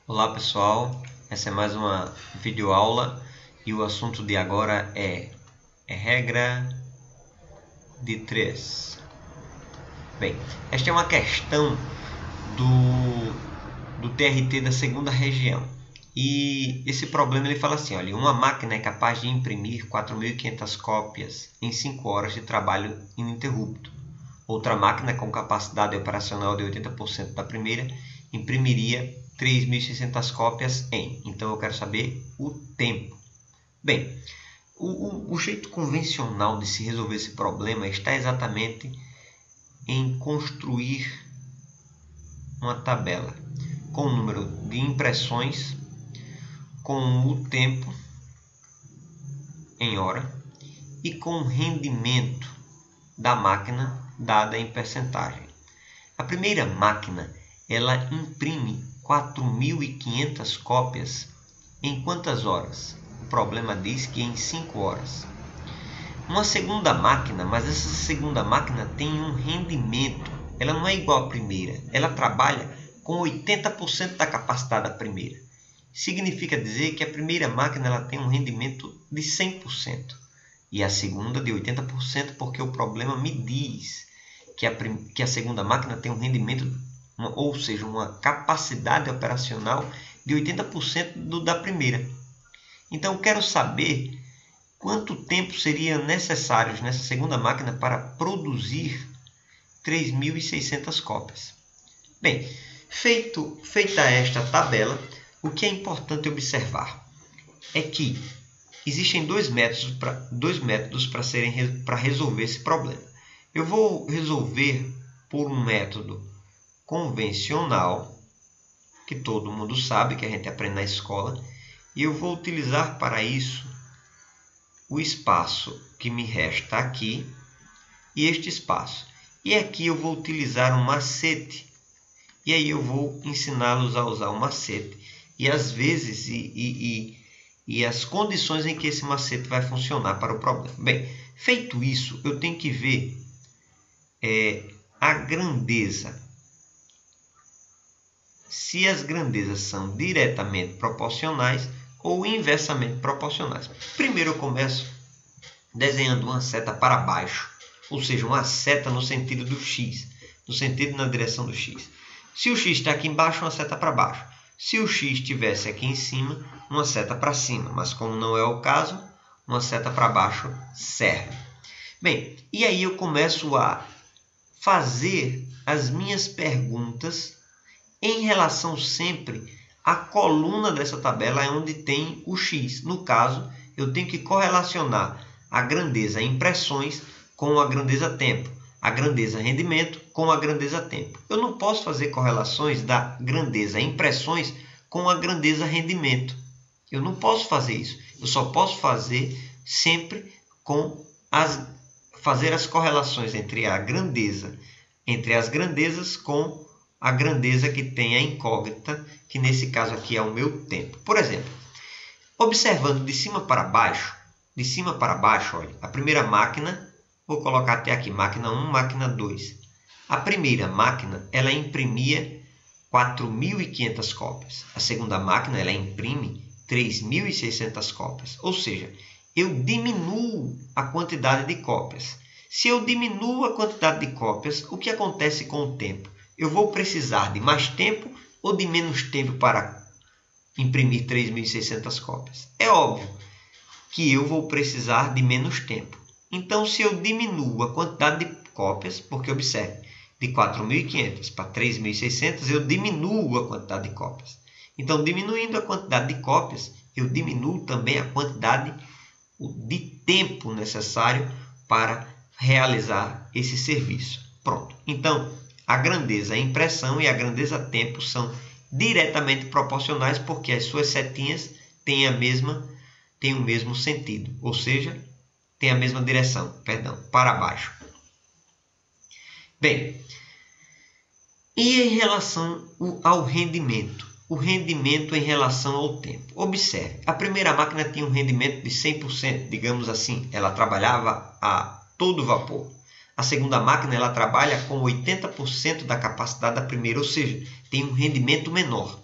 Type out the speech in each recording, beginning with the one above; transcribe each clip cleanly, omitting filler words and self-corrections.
Olá pessoal, essa é mais uma videoaula e o assunto de agora é regra de 3. Bem, esta é uma questão do TRT da segunda região. E esse problema ele fala assim, olha, uma máquina é capaz de imprimir 4.500 cópias em 5 horas de trabalho ininterrupto. Outra máquina com capacidade operacional de 80% da primeira imprimiria 3.600 cópias em. Então eu quero saber o tempo. Bem, o jeito convencional de se resolver esse problema está exatamente em construir uma tabela com o número de impressões, com o tempo em hora e com o rendimento da máquina dada em percentagem. A primeira máquina ela imprime 4.500 cópias em quantas horas? O problema diz que em 5 horas. Uma segunda máquina, mas essa segunda máquina tem um rendimento, ela não é igual à primeira, ela trabalha com 80% da capacidade da primeira. Significa dizer que a primeira máquina ela tem um rendimento de 100% e a segunda de 80%, porque o problema me diz que a segunda máquina tem um rendimento, ou seja, uma capacidade operacional de 80% da primeira. Então eu quero saber quanto tempo seria necessário nessa segunda máquina para produzir 3.600 cópias. Bem, feita esta tabela, o que é importante observar é que existem dois métodos para resolver esse problema. Eu vou resolver por um método convencional, que todo mundo sabe, que a gente aprende na escola, e eu vou utilizar para isso o espaço que me resta aqui e este espaço. E aqui eu vou utilizar um macete, e aí eu vou ensiná-los a usar o macete, e às vezes e as condições em que esse macete vai funcionar para o problema. Bem, feito isso, eu tenho que ver a grandeza. Se as grandezas são diretamente proporcionais ou inversamente proporcionais. Primeiro eu começo desenhando uma seta para baixo, ou seja, uma seta no sentido do X, no sentido e na direção do X. Se o X está aqui embaixo, uma seta para baixo. Se o X estivesse aqui em cima, uma seta para cima. Mas como não é o caso, uma seta para baixo serve. Bem, e aí eu começo a fazer as minhas perguntas em relação sempre à coluna dessa tabela, é onde tem o X. No caso, eu tenho que correlacionar a grandeza impressões com a grandeza tempo, a grandeza rendimento com a grandeza tempo. Eu não posso fazer correlações da grandeza impressões com a grandeza rendimento. Eu não posso fazer isso. Eu só posso fazer sempre fazer as correlações entre as grandezas com a grandeza que tem a incógnita, que nesse caso aqui é o meu tempo. Por exemplo, observando de cima para baixo, olha, a primeira máquina, vou colocar até aqui, máquina 1, máquina 2. A primeira máquina, ela imprimia 4.500 cópias. A segunda máquina, ela imprime 3.600 cópias. Ou seja, eu diminuo a quantidade de cópias. Se eu diminuo a quantidade de cópias, o que acontece com o tempo? Eu vou precisar de mais tempo ou de menos tempo para imprimir 3.600 cópias? É óbvio que eu vou precisar de menos tempo. Então, se eu diminuo a quantidade de cópias, porque observe, de 4.500 para 3.600, eu diminuo a quantidade de cópias. Então, diminuindo a quantidade de cópias, eu diminuo também a quantidade de tempo necessário para realizar esse serviço. Pronto. Então, a grandeza impressão e a grandeza tempo são diretamente proporcionais, porque as suas setinhas têm o mesmo sentido, ou seja, têm a mesma direção, para baixo. Bem, e em relação ao rendimento? O rendimento em relação ao tempo. Observe, a primeira máquina tinha um rendimento de 100%, digamos assim, ela trabalhava a todo vapor. A segunda máquina ela trabalha com 80% da capacidade da primeira, ou seja, tem um rendimento menor.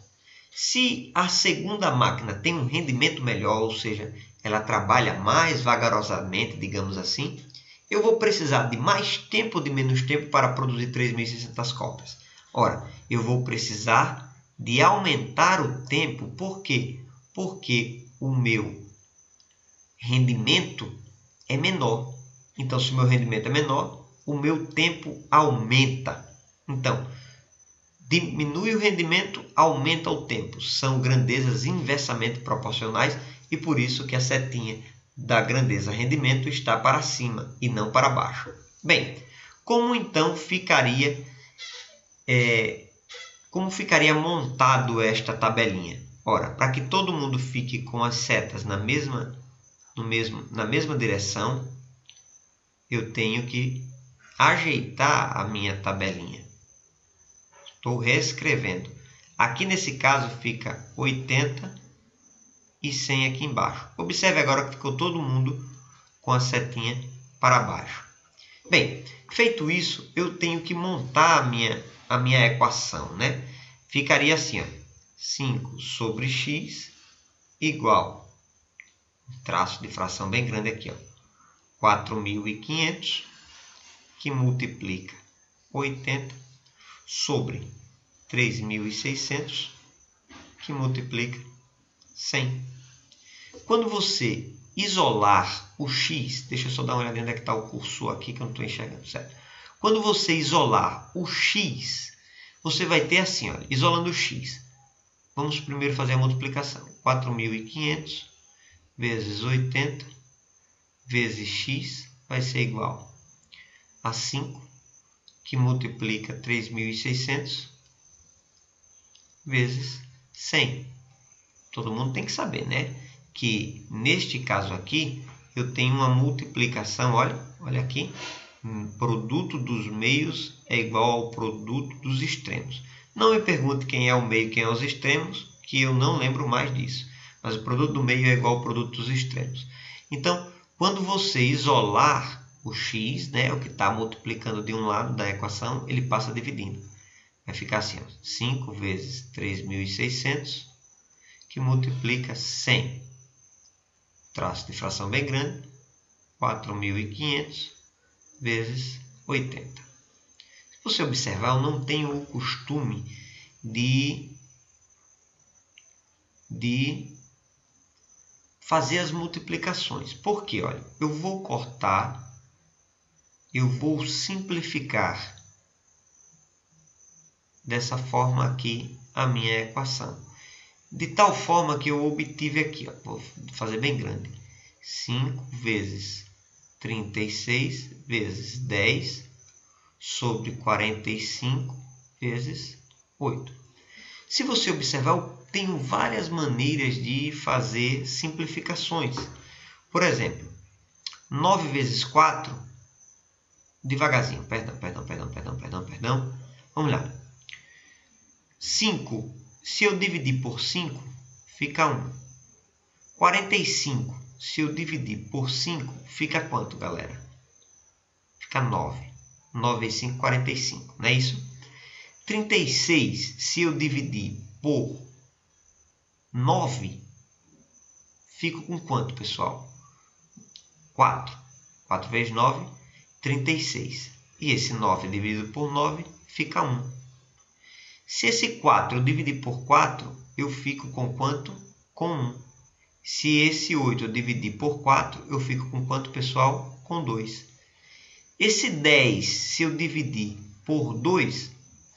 Se a segunda máquina tem um rendimento melhor, ou seja, ela trabalha mais vagarosamente, digamos assim, eu vou precisar de mais tempo ou de menos tempo para produzir 3.600 cópias. Ora, eu vou precisar de aumentar o tempo. Por quê? Porque o meu rendimento é menor. Então, se o meu rendimento é menor, o meu tempo aumenta. Então, diminui o rendimento, aumenta o tempo. São grandezas inversamente proporcionais e por isso que a setinha da grandeza rendimento está para cima e não para baixo. Bem, como então ficaria montado esta tabelinha? Ora, para que todo mundo fique com as setas na mesma direção, eu tenho que ajeitar a minha tabelinha. Estou reescrevendo. Aqui nesse caso fica 80 e 100 aqui embaixo. Observe agora que ficou todo mundo com a setinha para baixo. Bem, feito isso, eu tenho que montar a minha equação, né? Ficaria assim, ó, 5 sobre x igual, traço de fração bem grande aqui, ó, 4.500, que multiplica 80 sobre 3.600, que multiplica 100. Quando você isolar o x, deixa eu só dar uma olhadinha onde é que está o cursor aqui, que eu não estou enxergando, certo? Quando você isolar o x, você vai ter assim, olha, isolando o x. Vamos primeiro fazer a multiplicação. 4.500 vezes 80 vezes x vai ser igual a 5, que multiplica 3.600 vezes 100. Todo mundo tem que saber, né? Que neste caso aqui, eu tenho uma multiplicação, olha aqui, produto dos meios é igual ao produto dos extremos. Não me pergunte quem é o meio e quem é os extremos, que eu não lembro mais disso. Mas o produto do meio é igual ao produto dos extremos. Então, quando você isolar o x, né, o que está multiplicando de um lado da equação, ele passa dividindo. Vai ficar assim, ó, 5 vezes 3.600, que multiplica 100. Traço de fração bem grande, 4.500 vezes 80. Se você observar, eu não tenho o costume de fazer as multiplicações. Por quê? Olha, eu vou cortar, eu vou simplificar dessa forma aqui a minha equação. De tal forma que eu obtive aqui, ó, vou fazer bem grande, 5 vezes 36 vezes 10 sobre 45 vezes 8. Se você observar, eu tenho várias maneiras de fazer simplificações. Por exemplo, 9 vezes 4, devagarzinho, perdão. Vamos lá. 5, se eu dividir por 5, fica 1. 45, se eu dividir por 5, fica quanto, galera? Fica 9. 9 vezes 5, 45, não é isso? 36, se eu dividir por 9, fico com quanto, pessoal? 4. 4 vezes 9, 36. E esse 9 dividido por 9 fica 1. Se esse 4 eu dividir por 4, eu fico com quanto? Com 1. Se esse 8 eu dividir por 4, eu fico com quanto, pessoal? Com 2. Esse 10, se eu dividir por 2,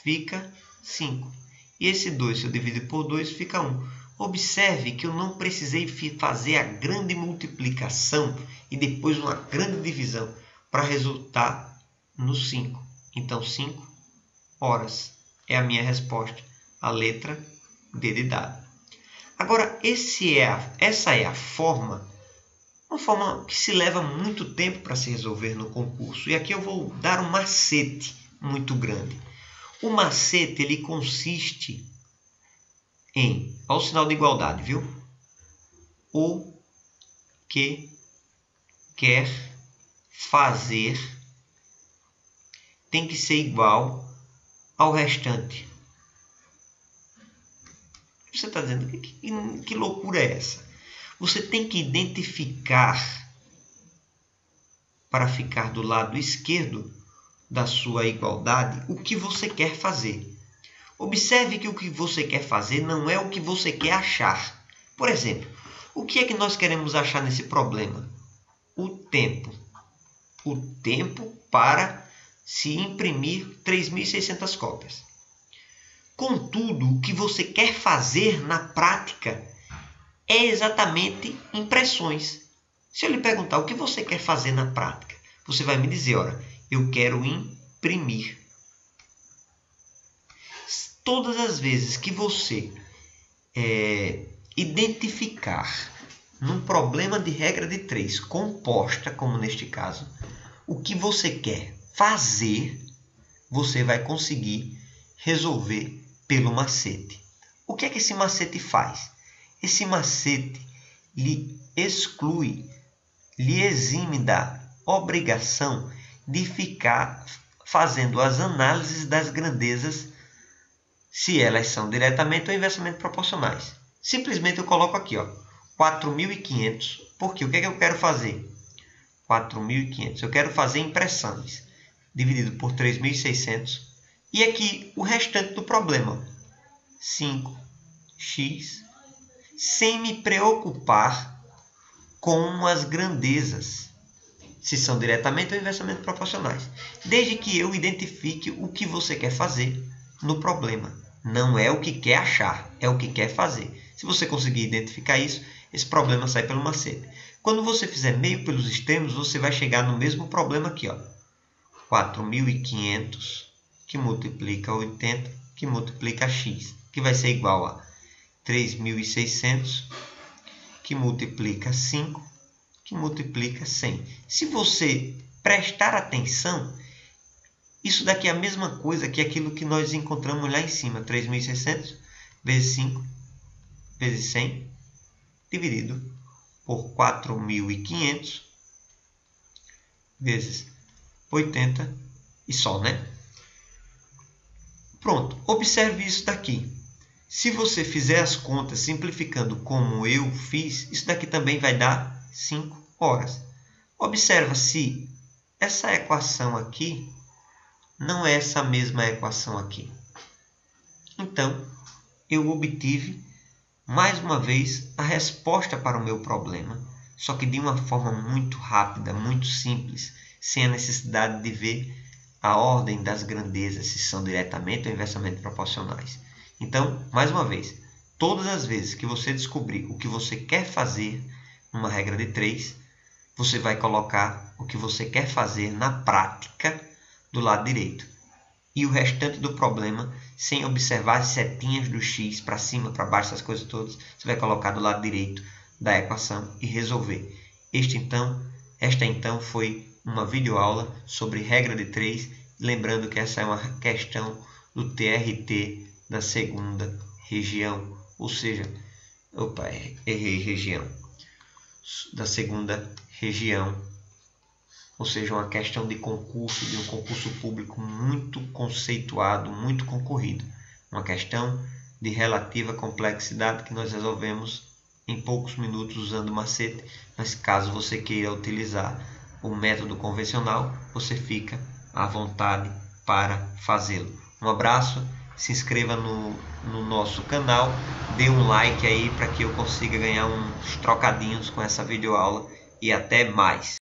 fica 5. E esse 2, se eu dividir por 2, fica 1. Observe que eu não precisei fazer a grande multiplicação e depois uma grande divisão para resultar no 5. Então, 5 horas é a minha resposta, a letra D de dado. Agora, essa é a forma, uma forma que se leva muito tempo para se resolver no concurso. E aqui eu vou dar um macete muito grande. O macete ele consiste em, ao sinal de igualdade, viu? O que quer fazer tem que ser igual ao restante. Você está dizendo, que loucura é essa? Você tem que identificar, para ficar do lado esquerdo da sua igualdade, o que você quer fazer. Observe que o que você quer fazer não é o que você quer achar. Por exemplo, o que é que nós queremos achar nesse problema? O tempo. O tempo para se imprimir 3.600 cópias. Contudo, o que você quer fazer na prática é exatamente impressões. Se eu lhe perguntar o que você quer fazer na prática, você vai me dizer, olha, eu quero imprimir. Todas as vezes que você identificar num problema de regra de 3 composta, como neste caso, o que você quer fazer, você vai conseguir resolver pelo macete. O que é que esse macete faz? Esse macete lhe exclui, lhe exime da obrigação de ficar fazendo as análises das grandezas, se elas são diretamente ou inversamente proporcionais. Simplesmente eu coloco aqui, ó, 4.500, porque o que é que eu quero fazer? 4.500, eu quero fazer impressões, dividido por 3.600, e aqui o restante do problema, 5x, sem me preocupar com as grandezas, se são diretamente ou inversamente proporcionais, desde que eu identifique o que você quer fazer no problema. Não é o que quer achar, é o que quer fazer. Se você conseguir identificar isso, esse problema sai pelo macete. Quando você fizer meio pelos extremos, você vai chegar no mesmo problema aqui, ó. 4.500 que multiplica 80, que multiplica x, que vai ser igual a 3.600 que multiplica 5, que multiplica 100. Se você prestar atenção, isso daqui é a mesma coisa que aquilo que nós encontramos lá em cima. 3.600 vezes 5 vezes 100 dividido por 4.500 vezes 80 e só, né? Pronto, observe isso daqui. Se você fizer as contas simplificando como eu fiz, isso daqui também vai dar 5 horas. Observa se essa equação aqui não é essa mesma equação aqui. Então, eu obtive, mais uma vez, a resposta para o meu problema, só que de uma forma muito rápida, muito simples, sem a necessidade de ver a ordem das grandezas, se são diretamente ou inversamente proporcionais. Então, mais uma vez, todas as vezes que você descobrir o que você quer fazer numa regra de 3, você vai colocar o que você quer fazer na prática do lado direito. E o restante do problema, sem observar as setinhas do x para cima, para baixo, essas coisas todas, você vai colocar do lado direito da equação e resolver. Esta então foi uma videoaula sobre regra de 3, lembrando que essa é uma questão do TRT da segunda região, ou seja, errei região, da segunda região, ou seja, uma questão de concurso, de um concurso público muito conceituado, muito concorrido, uma questão de relativa complexidade que nós resolvemos em poucos minutos usando macete, mas caso você queira utilizar o método convencional, você fica à vontade para fazê-lo. Um abraço, se inscreva no nosso canal, dê um like aí para que eu consiga ganhar uns trocadinhos com essa videoaula e até mais.